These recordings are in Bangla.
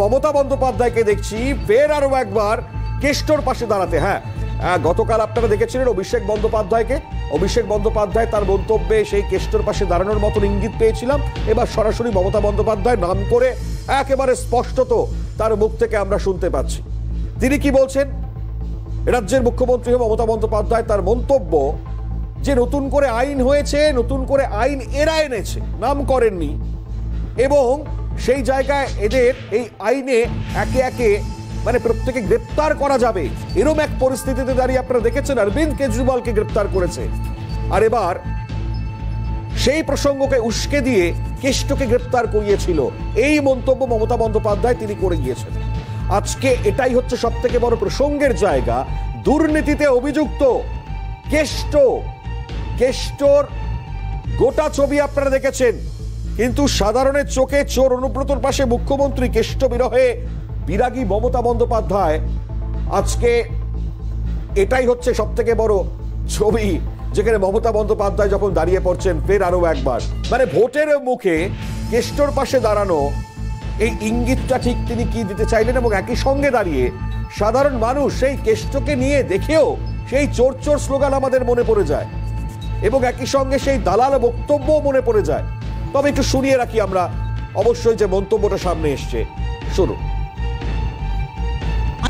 মমতা বন্দ্যোপাধ্যায়কে দেখছি ফের আরো একবার কেষ্টর পাশে দাঁড়াতে। হ্যাঁ, গতকাল আপনারা দেখেছিলেন অভিষেক বন্দ্যোপাধ্যায় তার মন্তব্যে সেই কেষ্টর পাশে দাঁড়ানোর মতন ইঙ্গিত পেয়েছিলাম। এবার সরাসরি মমতা বন্দ্যোপাধ্যায় নাম করে একেবারে স্পষ্টত তার মুখ থেকে আমরা শুনতে পাচ্ছি। তিনি কি বলছেন? রাজ্যের মুখ্যমন্ত্রী মমতা বন্দ্যোপাধ্যায় তার মন্তব্য যে নতুন করে আইন হয়েছে, নতুন করে আইন এরা এনেছে, নাম করেননি, এবং সেই জায়গায় এদের এই আইনে একে একে মানে প্রত্যেকে গ্রেপ্তার করা যাবে, এরকম এক পরিস্থিতিতে দাঁড়িয়ে আপনারা দেখেছেন অরবিন্দ কেজরিওয়ালকে গ্রেপ্তার করেছে। আর এবার সেই প্রসঙ্গকে উস্কে দিয়ে কেষ্টকে গ্রেপ্তার করিয়েছিল। এই মন্তব্য মমতা বন্দ্যোপাধ্যায় তিনি করে গিয়েছেন। আজকে এটাই হচ্ছে সব থেকে বড় প্রসঙ্গের জায়গা। দুর্নীতিতে অভিযুক্ত কেষ্টর গোটা ছবি আপনারা দেখেছেন, কিন্তু সাধারণের চোখে চোর অনুব্রতর পাশে মুখ্যমন্ত্রী, কেষ্ট বিরহে বিরাগী মমতা বন্দ্যোপাধ্যায়। আজকে এটাই হচ্ছে সব থেকে বড় ছবি, যেখানে মমতা বন্দ্যোপাধ্যায় যখন দাঁড়িয়ে পড়ছেন ফের আরো একবার, মানে ভোটের মুখে কেষ্টর পাশে দাঁড়ানো, এই ইঙ্গিতটা ঠিক তিনি কি দিতে চাইলেন। এবং একই সঙ্গে দাঁড়িয়ে সাধারণ মানুষ সেই কেষ্টকে নিয়ে দেখেও সেই চোর চোর স্লোগান আমাদের মনে পড়ে যায়, এবং একই সঙ্গে সেই দালাল বক্তব্য মনে পড়ে যায়। তবে একটু শুনিয়ে রাখি আমরা অবশ্যই যে মন্তব্যটা সামনে এসছে। শুনুন।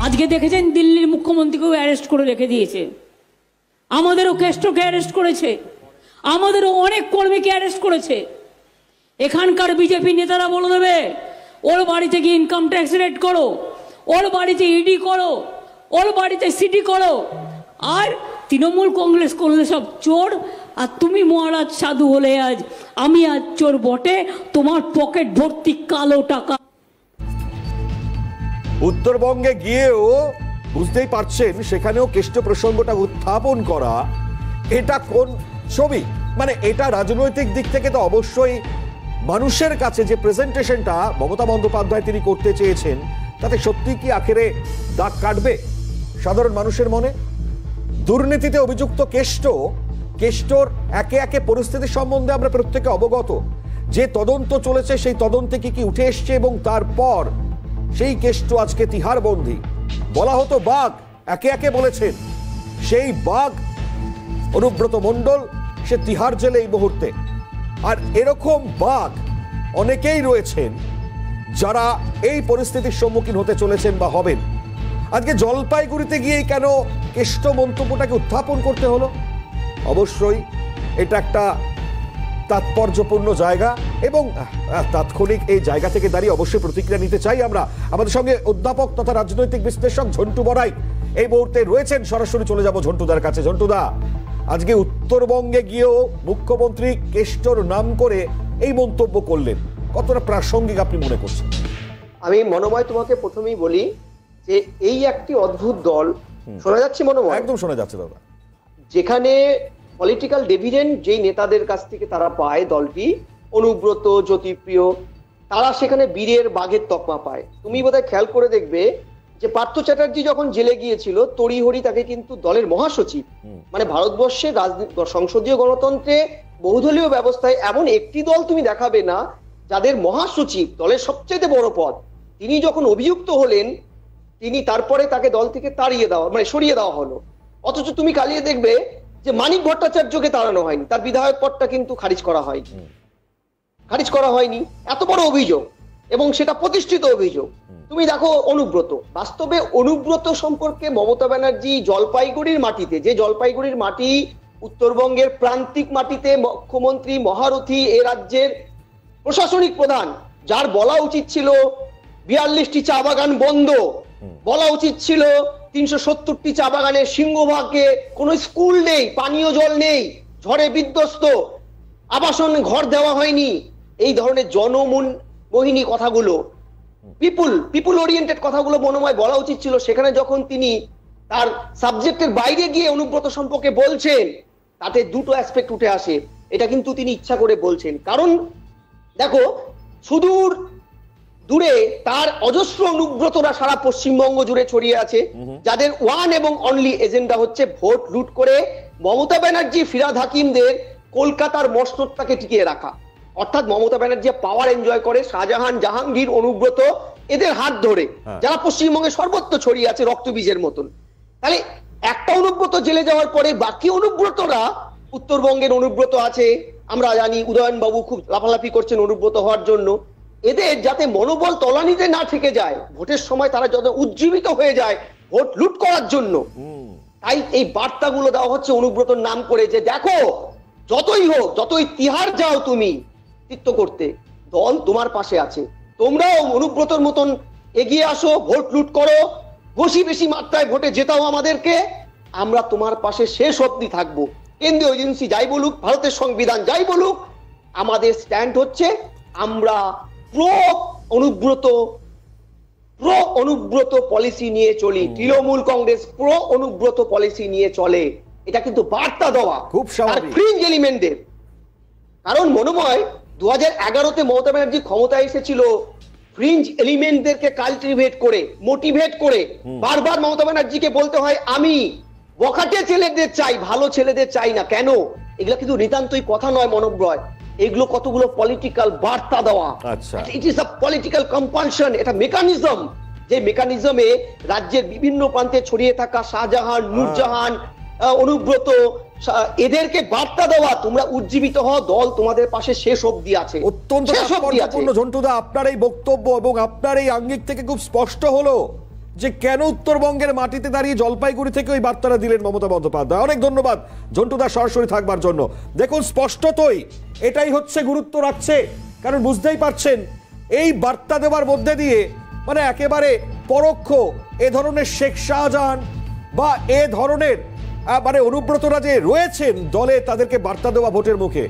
আজকে দেখেছেন দিল্লির মুখ্যমন্ত্রীকেও অ্যারেস্ট করে রেখে দিয়েছে, আমাদেরও কেষ্টকে অ্যারেস্ট করেছে, আমাদেরও অনেক কর্মীকে অ্যারেস্ট করেছে। এখানকার বিজেপি নেতারা বলে দেবে ওর বাড়িতে গিয়ে ইনকাম ট্যাক্স রেড করো, ওর বাড়িতে ইডি করো, ওর বাড়িতে সিডি করো, আর তৃণমূল কংগ্রেস করলে সব চোর, আর তুমি মহারাজ সাধু হলে আজ আমি আজ চোর বটে, তোমার পকেট ভর্তি কালো টাকা। উত্তরবঙ্গে গিয়েও বুঝতেই পারছেন সেখানেও কেষ্ট প্রসঙ্গটা উত্থাপন করা, এটা কোন ছবি? মানে এটা রাজনৈতিক দিক থেকে তো অবশ্যই মানুষের কাছে যে প্রেজেন্টেশনটা মমতা বন্দ্যোপাধ্যায় তিনি করতে চেয়েছেন, তাতে সত্যি কি আখেরে দাগ কাটবে সাধারণ মানুষের মনে? দুর্নীতিতে অভিযুক্ত কেষ্টর একে একে পরিস্থিতি সম্বন্ধে আমরা প্রত্যেকে অবগত। যে তদন্ত চলেছে সেই তদন্তে কি উঠে এসছে, এবং তারপর সেই কেষ্ট আজকে তিহার বন্দী। বলা হতো বাঘ, একে একে বলেছেন সেই বাঘ অনুব্রত মণ্ডল, সে তিহার জেলে এই মুহূর্তে। আর এরকম বাঘ অনেকেই রয়েছেন যারা এই পরিস্থিতির সম্মুখীন হতে চলেছেন বা হবেন। আজকে জলপাইগুড়িতে গিয়ে কেন কেষ্ট মন্তব্যটাকে উত্থাপন করতে হলো? অবশ্যই এটা একটা তাৎপর্যপূর্ণ জায়গা, এবং তাৎক্ষণিক এই জায়গা থেকে দাঁড়িয়ে অবশ্যই প্রতিক্রিয়া নিতে চাই আমরা। আমাদের সঙ্গে অধ্যাপক তথা রাজনৈতিক বিশ্লেষক ঝন্টু বড়াই এই মুহূর্তে রয়েছেন, সরাসরি চলে যাব ঝন্টুদার কাছে। ঝন্টুদা, আজকে উত্তরবঙ্গে গিয়েও মুখ্যমন্ত্রী কেষ্টর নাম করে এই মন্তব্য করলেন, কতটা প্রাসঙ্গিক আপনি মনে করছেন? আমি মনোময় তোমাকে প্রথমেই বলি যে এই একটি অদ্ভুত দল, শোনা যাচ্ছে মনোময়? একদম শোনা যাচ্ছে দাদা। যেখানে পলিটিক্যাল ডিভিডেন্ড যেই নেতাদের কাছ থেকে তারা পায়, দলটি অনুব্রত, জ্যোতিপ্রিয়, তারা সেখানে বীরের বাঘের তকমা পায়। তুমি বোধহয় খেয়াল করে দেখবে যে পার্থ চ্যাটার্জি যখন জেলে গিয়েছিল, তড়িহড়ি তাকে কিন্তু দলের মহাসচিব, মানে ভারতবর্ষের সংসদীয় গণতন্ত্রে বহুদলীয় ব্যবস্থায় এমন একটি দল তুমি দেখাবে না যাদের মহাসচিব, দলের সবচেয়ে বড় পদ, তিনি যখন অভিযুক্ত হলেন, তিনি তারপরে তাকে দল থেকে তাড়িয়ে দেওয়া, মানে সরিয়ে দেওয়া হলো। অথচ তুমি কালিয়ে দেখবে যে মানিক ভট্টাচার্যকে তাড়ানো হয়নি, তার বিধায়ক পদটা কিন্তু খারিজ করা হয়নি। এত বড় অভিযোগ, এবং সেটা প্রতিষ্ঠিত অভিযোগ। তুমি দেখো অনুব্রত, বাস্তবে অনুব্রত সম্পর্কে মমতা ব্যানার্জি জলপাইগুড়ির মাটিতে, যে জলপাইগুড়ির মাটি উত্তরবঙ্গের প্রান্তিক মাটিতে, মুখ্যমন্ত্রী মহারথী, এ রাজ্যের প্রশাসনিক প্রধান, যার বলা উচিত ছিল 42টি চা বাগান বন্ধ, বলা উচিত ছিল 370টি চা বাগানের সিংহভাগে কোনো স্কুল নেই, পানীয় জল নেই, ঝড়ে বিধ্বস্ত, আবাসন ঘর দেওয়া হয়নি, এই ধরনের জনমোহিনী কথাগুলো, পিপুল ওরিয়েন্টেড কথাগুলো মনোময় বলা উচিত ছিল। সেখানে যখন তিনি তার সাবজেক্টের বাইরে গিয়ে অনুব্রত সম্পর্কে বলছেন, তাতে দুটো অ্যাসপেক্ট উঠে আসে। এটা কিন্তু তিনি ইচ্ছা করে বলছেন, কারণ দেখো সুদূর দূরে তার অজস্র অনুব্রতরা সারা পশ্চিমবঙ্গ জুড়ে ছড়িয়ে আছে, যাদের ওয়ান এবং অনলি এজেন্ডা হচ্ছে ভোট লুট করে মমতা ব্যানার্জি, ফিরহাদ হাকিমদের কলকাতার মসনদটাকে টিকিয়ে রাখা। অর্থাৎ মমতা ব্যানার্জি পাওয়ার এনজয় করে, শাহজাহান, জাহাঙ্গীর, অনুব্রত এদের হাত ধরে, হ্যাঁ। যারা পশ্চিমবঙ্গে সর্বত্র ছড়িয়ে আছে রক্তবীজের মতন। তাহলে একটা অনুব্রত জেলে যাওয়ার পরে বাকি অনুব্রতরা, উত্তরবঙ্গের অনুব্রত আছে, আমরা জানি উদয়ন বাবু খুব লাফালাফি করছেন অনুব্রত হওয়ার জন্য, এদের যাতে মনোবল তলানিতে না থেকে যায়, ভোটের সময় তারা যত উজ্জীবিত হয়ে যায় ভোট লুট করার জন্য, তাই এই বার্তাগুলো দেওয়া হচ্ছে অনুব্রতর নাম করে, যে দেখো যতই হোক, যতই তিহার যাও তুমি চিত্ত করতে, দল তোমার পাশে আছে, তোমরাও অনুব্রতর মতন এগিয়ে আসো, ভোট লুট করো, বেশি বেশি মাত্রায় ভোটে জেতাও আমাদেরকে, আমরা তোমার পাশে শেষ অবধি থাকবো। কেন্দ্রীয় এজেন্সি যাই বলুক, ভারতের সংবিধান যাই বলুক, আমাদের স্ট্যান্ড হচ্ছে আমরা প্রো অনুব্রত পলিসি নিয়ে চলি। তৃণমূল কংগ্রেস প্রো অনুব্রত পলিসি নিয়ে চলে, এটা কিন্তু বার্তা দেওয়া খুব স্বাভাবিক। ফ্রিঞ্জ এলিমেন্টদের। কারণ মনোময় 2011-তে মমতা ব্যানার্জি ক্ষমতায় এসেছিল ফ্রিঞ্জ এলিমেন্টদেরকে কাল্টিভেট করে, মোটিভেট করে, বারবার মমতা ব্যানার্জিকে বলতে হয় আমি বখাটে ছেলেদের চাই, ভালো ছেলেদের চাই না। কেন? এগুলো কিন্তু নিতান্তই কথা নয় মনোব্রয়, এগুলো কতগুলো পলিটিক্যাল বার্তা দেওয়া। আচ্ছা। It is a political compulsion, এটা মেকানিজম, যে মেকানিজমে রাজ্যের বিভিন্ন প্রান্তে ছড়িয়ে থাকা শাহজাহান, নূরজাহান, অনুব্রত, এদেরকে বার্তা দেওয়া তোমরা উজ্জীবিত হও, দল তোমাদের পাশে শেষ অবধি আছে। অত্যন্ত শেষ অবধি আছে। তাৎপর্যপূর্ণ ঝন্টুদা, আপনার এই বক্তব্য এবং আপনার এই আঙ্গিক থেকে খুব স্পষ্ট হলো যে কেন উত্তরবঙ্গের মাটিতে দাঁড়িয়ে জলপাইগুড়ি থেকে ওই বার্তাটা দিলেন মমতা বন্দ্যোপাধ্যায়। অনেক ধন্যবাদ ঝন্টুদা সরাসরি থাকবার জন্য। দেখুন স্পষ্টতই এটাই হচ্ছে গুরুত্ব রাখছে, কারণ বুঝতেই পারছেন এই বার্তা দেওয়ার মধ্যে দিয়ে মানে একেবারে পরোক্ষ এ ধরনের শেখ শাহজাহান বা এ ধরনের মানে অনুব্রতরা যে রয়েছেন দলে, তাদেরকে বার্তা দেওয়া ভোটের মুখে।